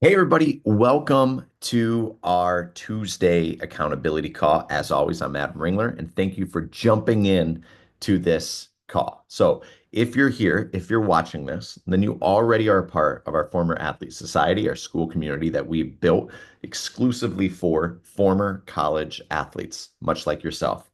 Hey, everybody, welcome to our Tuesday accountability call. As always, I'm Adam Ringler, and thank you for jumping in to this call. So, if you're here, if you're watching this, then you already are a part of our former athlete society, our school community that we've built exclusively for former college athletes, much like yourself.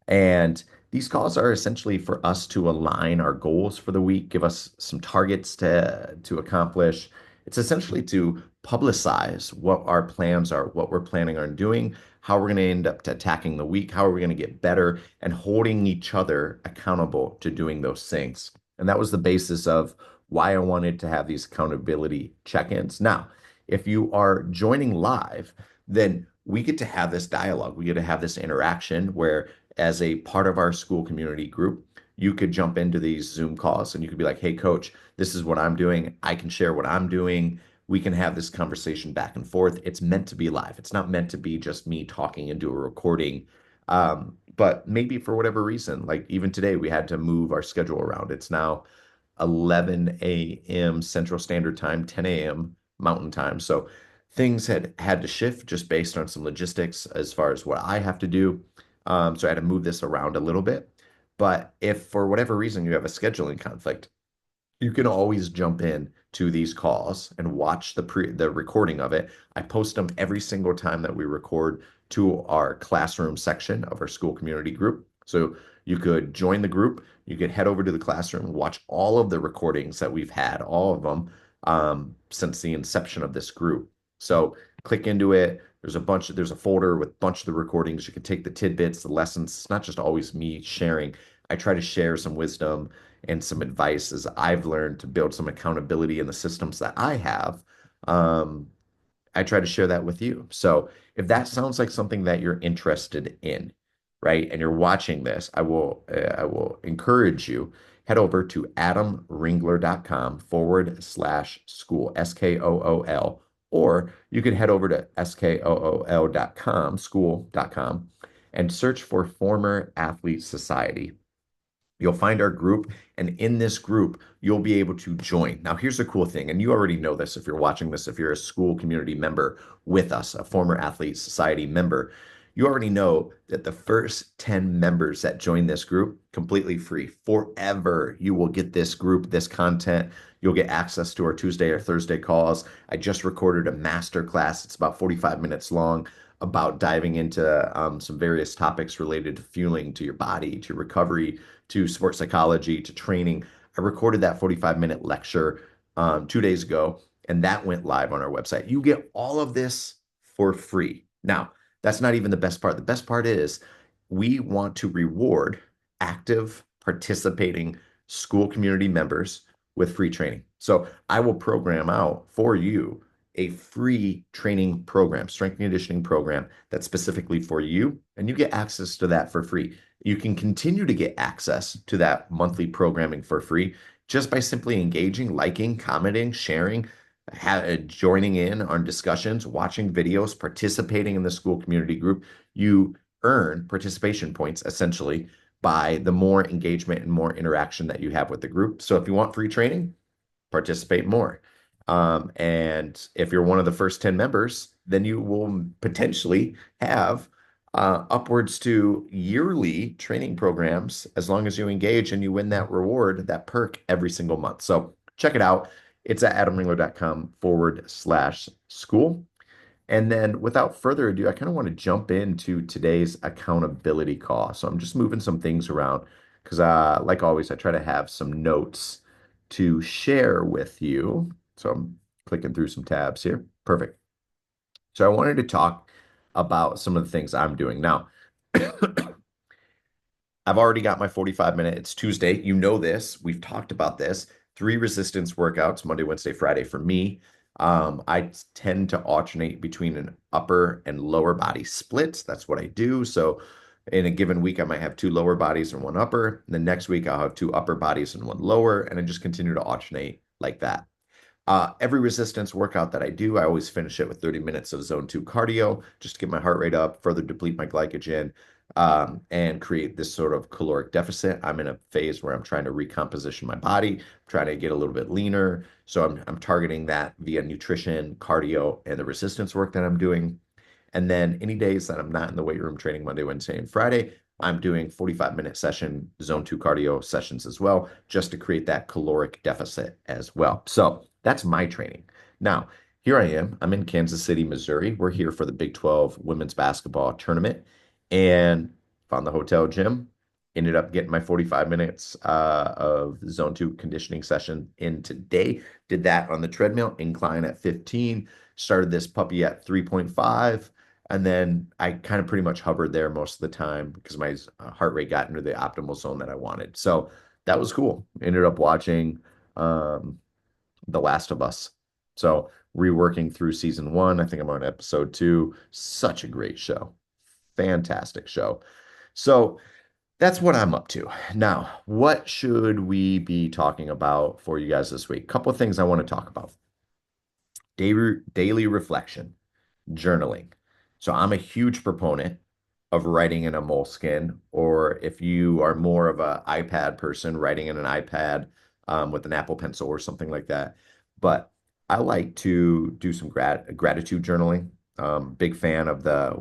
And these calls are essentially for us to align our goals for the week, give us some targets to accomplish. It's essentially to publicize what our plans are, what we're planning on doing, how we're going to end up attacking the week, how are we going to get better, and holding each other accountable to doing those things. And that was the basis of why I wanted to have these accountability check-ins. Now, if you are joining live, then we get to have this dialogue. We get to have this interaction where as a part of our school community group, you could jump into these Zoom calls and you could be like, hey, coach, this is what I'm doing. I can share what I'm doing. We can have this conversation back and forth. It's meant to be live. It's not meant to be just me talking into a recording. But maybe for whatever reason, like even today, we had to move our schedule around. It's now 11 a.m. Central Standard Time, 10 a.m. Mountain Time. So things had to shift just based on some logistics as far as what I have to do. So I had to move this around a little bit. But if for whatever reason you have a scheduling conflict, you can always jump in to these calls and watch the recording of it. I post them every single time that we record to our classroom section of our school community group. So you could join the group, you could head over to the classroom and watch all of the recordings that we've had, all of them since the inception of this group. So click into it. There's a folder with a bunch of the recordings. You can take the tidbits, the lessons. It's not just always me sharing. I try to share some wisdom and some advice as I've learned to build some accountability in the systems that I have. Um, I try to share that with you. So if that sounds like something that you're interested in, right, and you're watching this, I will encourage you head over to adamringler.com/school, Skool, or you can head over to skool.com, school.com, and search for Former Athlete Society. You'll find our group, and in this group, you'll be able to join. Now, here's the cool thing, and you already know this if you're watching this, if you're a school community member with us, a former athlete society member, you already know that the first 10 members that join this group, completely free, forever. You will get this group, this content. You'll get access to our Tuesday or Thursday calls. I just recorded a master class. It's about 45 minutes long about diving into some various topics related to fueling, to your body, to recovery, to sports psychology, to training. I recorded that 45-minute lecture 2 days ago, and that went live on our website. You get all of this for free. Now, that's not even the best part. The best part is we want to reward active, participating school community members with free training. So I will program out for you a free training program, strength and conditioning program that's specifically for you, and you get access to that for free. You can continue to get access to that monthly programming for free just by simply engaging, liking, commenting, sharing, joining in on discussions, watching videos, participating in the school community group. You earn participation points essentially by the more engagement and more interaction that you have with the group. So if you want free training, participate more. And if you're one of the first 10 members, then you will potentially have upwards to yearly training programs as long as you engage and you win that reward, that perk every single month. So check it out. It's at adamringler.com/school. And then without further ado, I kind of want to jump into today's accountability call. So I'm just moving some things around because, like always, I try to have some notes to share with you. So I'm clicking through some tabs here. Perfect. So I wanted to talk about some of the things I'm doing. Now, I've already got my 45-minute. It's Tuesday. You know this. We've talked about this. 3 resistance workouts, Monday, Wednesday, Friday for me. I tend to alternate between an upper and lower body split. That's what I do. So in a given week, I might have 2 lower bodies and 1 upper. And the next week, I'll have 2 upper bodies and 1 lower. And I just continue to alternate like that. Every resistance workout that I do, I always finish it with 30 minutes of zone 2 cardio, just to get my heart rate up, further deplete my glycogen, and create this sort of caloric deficit. I'm in a phase where I'm trying to recomposition my body, trying to get a little bit leaner, So I'm targeting that via nutrition, cardio, and the resistance work that I'm doing. And then any days that I'm not in the weight room training Monday, Wednesday, and Friday, I'm doing 45-minute session zone two cardio sessions as well, just to create that caloric deficit as well. So that's my training. Now, here I am. I'm in Kansas City, Missouri. We're here for the Big 12 women's basketball tournament and found the hotel gym. Ended up getting my 45 minutes of zone two conditioning session in today. Did that on the treadmill, incline at 15. Started this puppy at 3.5. And then I kind of pretty much hovered there most of the time because my heart rate got into the optimal zone that I wanted. So that was cool. Ended up watching um, The Last of Us. So reworking through season one. I think I'm on episode two. Such a great show. Fantastic show. So that's what I'm up to. Now, what should we be talking about for you guys this week? Couple of things I want to talk about. Daily reflection, journaling. So I'm a huge proponent of writing in a moleskin, or if you are more of an iPad person, writing in an iPad with an Apple Pencil or something like that. But I like to do some gratitude journaling. Big fan of the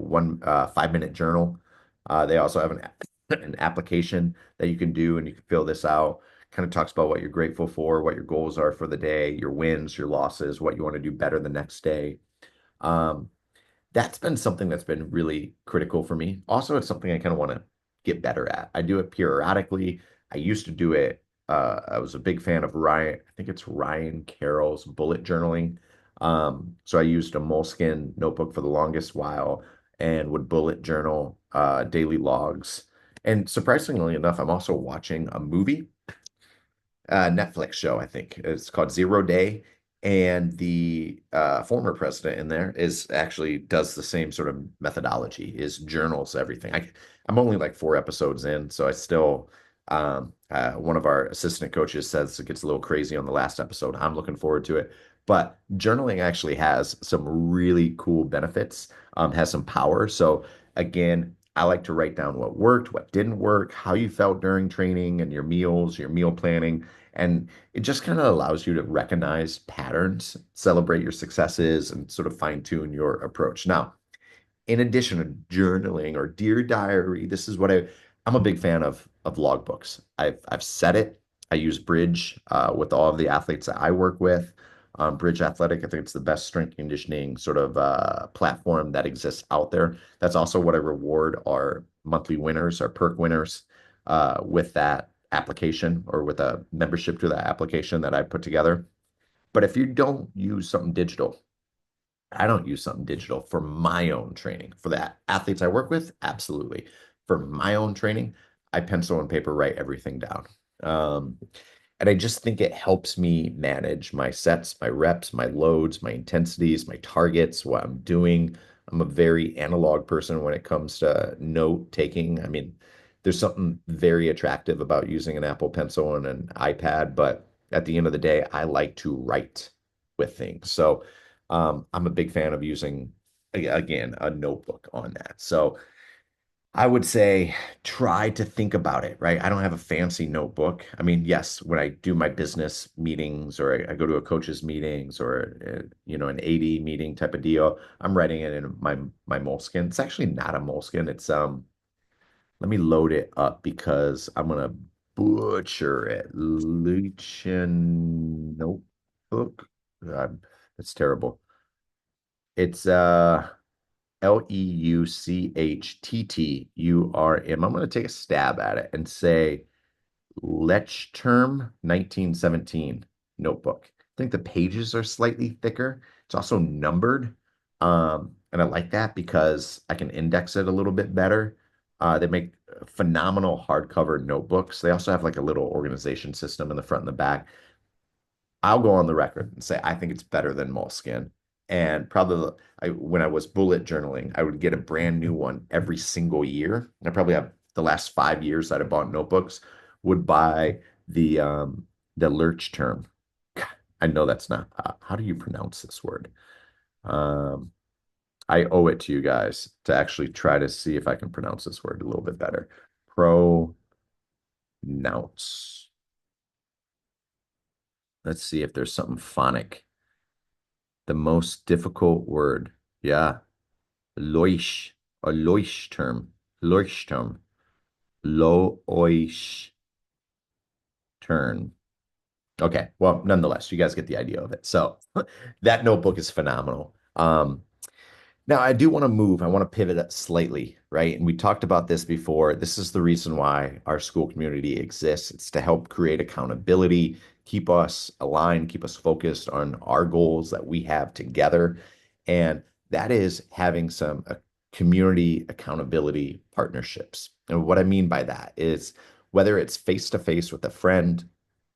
5-minute journal. They also have an application that you can do, and you can fill this out. Kind of talks about what you're grateful for, what your goals are for the day, your wins, your losses, what you want to do better the next day. Um, that's been something that's been really critical for me. Also, it's something I kind of want to get better at. I do it periodically. I used to do it. I was a big fan of Ryan. I think it's Ryan Carroll's bullet journaling. So I used a Moleskine notebook for the longest while and would bullet journal daily logs. And surprisingly enough, I'm also watching a movie Netflix show, I think. It's called Zero Day. And the former president in there is actually does the same sort of methodology, is journals everything. I'm only like 4 episodes in, so I still, one of our assistant coaches says it gets a little crazy on the last episode. I'm looking forward to it. But journaling actually has some really cool benefits, has some power. So again, I like to write down what worked, what didn't work, how you felt during training and your meals, your meal planning. And it just kind of allows you to recognize patterns, celebrate your successes, and sort of fine tune your approach. Now, in addition to journaling or dear diary, this is what I'm a big fan of logbooks. I've said it. I use Bridge with all of the athletes that I work with. Bridge Athletic, I think it's the best strength conditioning sort of platform that exists out there. That's also what I reward our monthly winners, our perk winners, with that application or with a membership to that application that I put together. But if you don't use something digital, I don't use something digital for my own training. For the athletes I work with, absolutely. For my own training, I pencil and paper write everything down. Um, and I just think it helps me manage my sets, my reps, my loads, my intensities, my targets, what I'm doing. I'm a very analog person when it comes to note taking. I mean, there's something very attractive about using an Apple Pencil and an iPad, but at the end of the day, I like to write with things. So, I'm a big fan of using, again, a notebook on that. So I would say try to think about it, right? I don't have a fancy notebook. I mean, yes, when I do my business meetings or I go to a coach's meetings or an AD meeting type of deal, I'm writing it in my Moleskine. It's actually not a Moleskine. It's let me load it up because I'm gonna butcher it. Luchin notebook. That's terrible. It's Leuchtturm. I'm going to take a stab at it and say Leuchtturm 1917 notebook. I think the pages are slightly thicker. It's also numbered. And I like that because I can index it a little bit better. They make phenomenal hardcover notebooks. They also have like a little organization system in the front and the back. I'll go on the record and say I think it's better than Moleskine. And probably when I was bullet journaling, I would get a brand new one every single year. I probably have the last 5 years that I bought notebooks, would buy the Lurch term. I know that's not how do you pronounce this word? Um, I owe it to you guys to actually try to see if I can pronounce this word a little bit better. Pronounce. Let's see if there's something phonic. The most difficult word. Yeah. Loish, a Leuchtturm. Leuchtturm. Leuchtturm. Okay. Well, nonetheless, you guys get the idea of it. So that notebook is phenomenal. Now, I do want to move. I want to pivot it slightly, right? And we talked about this before. This is the reason why our Skool community exists. It's to help create accountability, keep us aligned, keep us focused on our goals that we have together. And that is having some community accountability partnerships. And what I mean by that is whether it's face to face with a friend,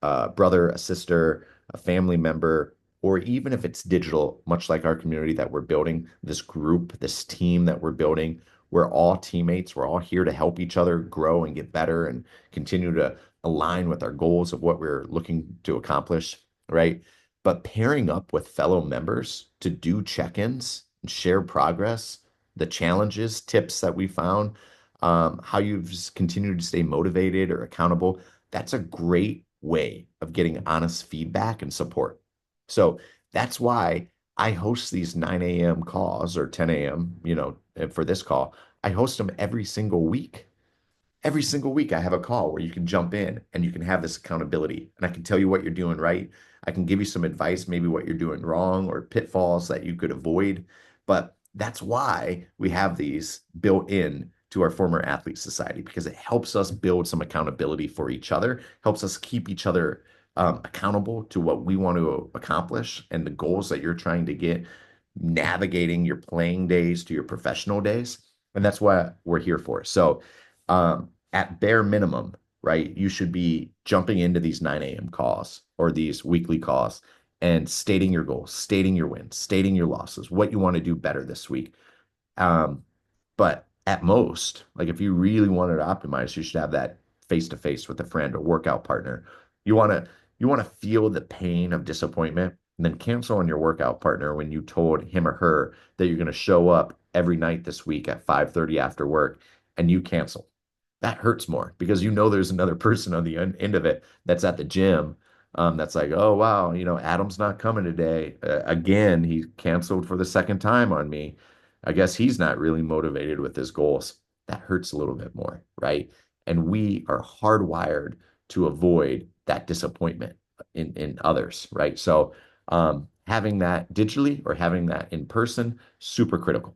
a brother, a sister, a family member, or even if it's digital, much like our community that we're building, this group, this team that we're building, we're all teammates. We're all here to help each other grow and get better and continue to align with our goals of what we're looking to accomplish, right? But pairing up with fellow members to do check-ins and share progress, the challenges, tips that we found, how you've continued to stay motivated or accountable, that's a great way of getting honest feedback and support. So that's why I host these 9 a.m. calls or 10 a.m., for this call. I host them every single week. Every single week, I have a call where you can jump in and you can have this accountability. And I can tell you what you're doing right. I can give you some advice, maybe what you're doing wrong or pitfalls that you could avoid. But that's why we have these built in to our former athlete society because it helps us build some accountability for each other, helps us keep each other accountable to what we want to accomplish and the goals that you're trying to get, navigating your playing days to your professional days. And that's what we're here for. So, at bare minimum, right, you should be jumping into these 9 a.m. calls or these weekly calls and stating your goals, stating your wins, stating your losses, what you want to do better this week. Um, but at most, like if you really wanted to optimize, you should have that face to face with a friend or workout partner. You want to you want to feel the pain of disappointment and then cancel on your workout partner when you told him or her that you're going to show up every night this week at 5:30 after work and you cancel. That hurts more because you know there's another person on the end of it that's at the gym that's like, oh wow, Adam's not coming today. Again, he canceled for the second time on me. I guess he's not really motivated with his goals. That hurts a little bit more, right? And we are hardwired to avoid that disappointment in others, right? So having that digitally or having that in person, super critical.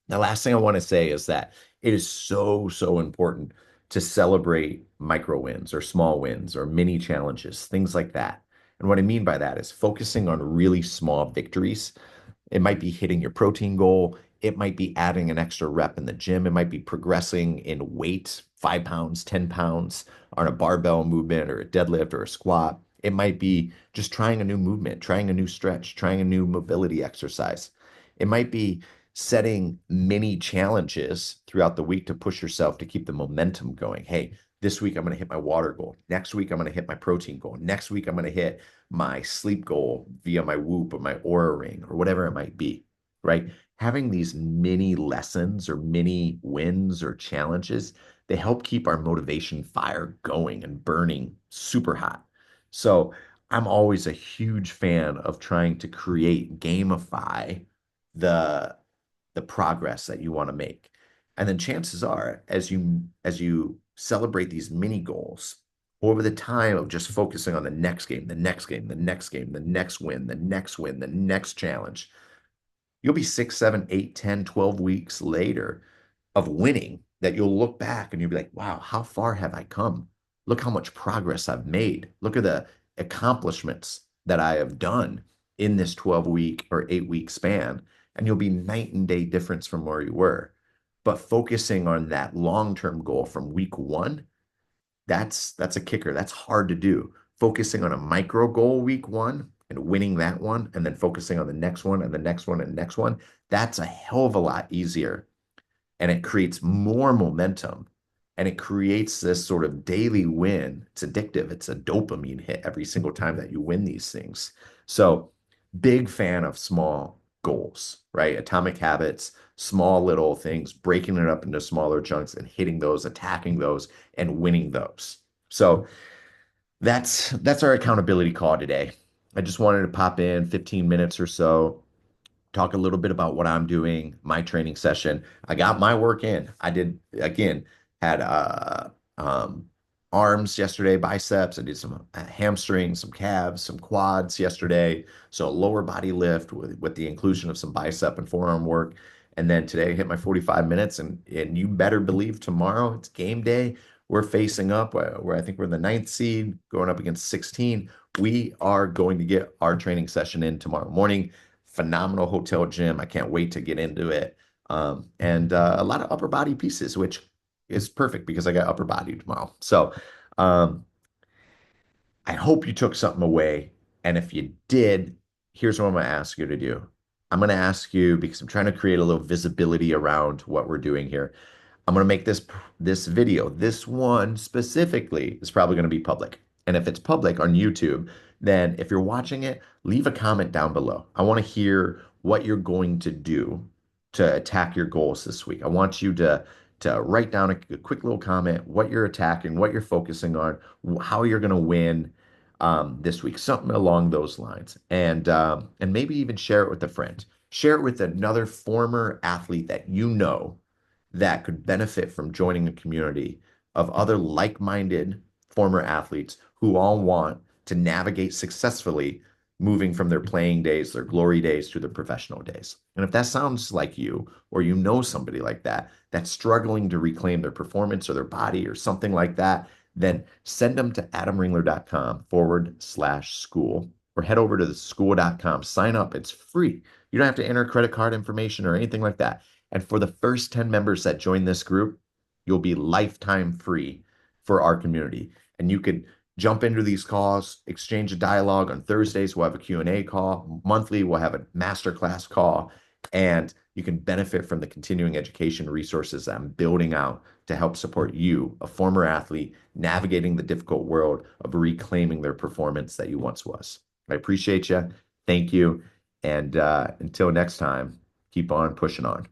The last thing I want to say is that it is so, so important to celebrate micro wins or small wins or mini challenges, things like that. And what I mean by that is focusing on really small victories. It might be hitting your protein goal. It might be adding an extra rep in the gym. It might be progressing in weight, 5 pounds, 10 pounds on a barbell movement or a deadlift or a squat. It might be just trying a new movement, trying a new stretch, trying a new mobility exercise. It might be setting mini challenges throughout the week to push yourself to keep the momentum going. Hey, this week I'm going to hit my water goal. Next week I'm going to hit my protein goal. Next week I'm going to hit my sleep goal via my Whoop or my Aura Ring or whatever it might be, right? Having these mini lessons or mini wins or challenges, they help keep our motivation fire going and burning super hot. So I'm always a huge fan of trying to gamify the the progress that you want to make. And then chances are, as you celebrate these mini goals over the time of just focusing on the next game, the next game, the next game, the next win, the next win, the next challenge, you'll be 6, 7, 8, 10, 12 weeks later of winning that you'll look back and you'll be like, wow, how far have I come? Look how much progress I've made. Look at the accomplishments that I have done in this 12-week or 8-week span. And you'll be night and day difference from where you were. But focusing on that long-term goal from week one, that's a kicker. That's hard to do. Focusing on a micro goal week one and winning that one, and then focusing on the next one and the next one and the next one, that's a hell of a lot easier. And it creates more momentum and it creates this sort of daily win. It's addictive. It's a dopamine hit every single time that you win these things. So, big fan of small goals, right? Atomic habits, small little things, breaking it up into smaller chunks and hitting those, attacking those, and winning those. So, That's our accountability call today. I just wanted to pop in 15 minutes or so, talk a little bit about what I'm doing, my training session. I got my work in. I did again, had um arms yesterday, biceps. I did some hamstrings, some calves, some quads yesterday. So lower body lift with the inclusion of some bicep and forearm work. And then today I hit my 45 minutes and you better believe tomorrow it's game day. We're facing up where I think we're the ninth seed going up against 16. We are going to get our training session in tomorrow morning. Phenomenal hotel gym. I can't wait to get into it. And a lot of upper body pieces, which is perfect because I got upper body tomorrow. So um, I hope you took something away. And if you did, here's what I'm going to ask you to do. I'm going to ask you because I'm trying to create a little visibility around what we're doing here. I'm going to make this video, this one specifically, is probably going to be public. And if it's public on YouTube, then if you're watching it, leave a comment down below. I want to hear what you're going to do to attack your goals this week. I want you to write down a quick little comment, what you're attacking, what you're focusing on, how you're going to win this week, something along those lines, and maybe even share it with a friend. Share it with another former athlete that you know that could benefit from joining a community of other like-minded former athletes who all want to navigate successfully moving from their playing days, their glory days to their professional days. And if that sounds like you, or you know somebody like that, that's struggling to reclaim their performance or their body or something like that, then send them to adamringler.com/school or head over to the school.com. Sign up. It's free. You don't have to enter credit card information or anything like that. And for the first 10 members that join this group, you'll be lifetime free for our community. And you could jump into these calls, exchange a dialogue. On Thursdays, we'll have a Q&A call. Monthly, we'll have a masterclass call. And you can benefit from the continuing education resources that I'm building out to help support you, a former athlete, navigating the difficult world of reclaiming their performance that you once was. I appreciate you. Thank you. And until next time, keep on pushing on.